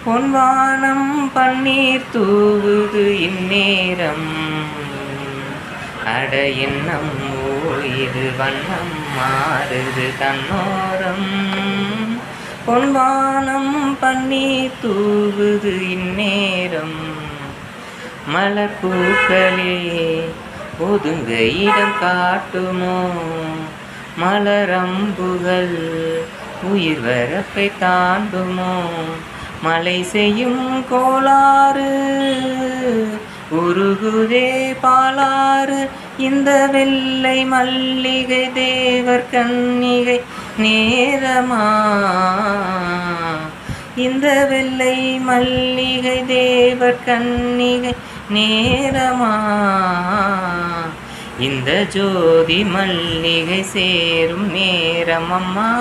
பொன்வானம் பன்னீர் தூவுது இந்நேரம். அட எண்ணம் ஓய்து வண்ணம் மாறுது தன்னோரம். பொன்வானம் பன்னீர் தூவுது இந்நேரம். மலர்பூக்களே ஒதுங்க இடம் காட்டுமோ. மலரம்புகள் உயிர் வரப்பை தாண்டுமோ. மலை செய்யும் கோளாறு உருகுதே பாலாறு. இந்த வெள்ளை மல்லிகை தேவர் கன்னிகை நேரமா. இந்த வெள்ளை மல்லிகை தேவர் கன்னிகை நேரமா. இந்த ஜோதி மல்லிகை சேரும் நேரம் அம்மா.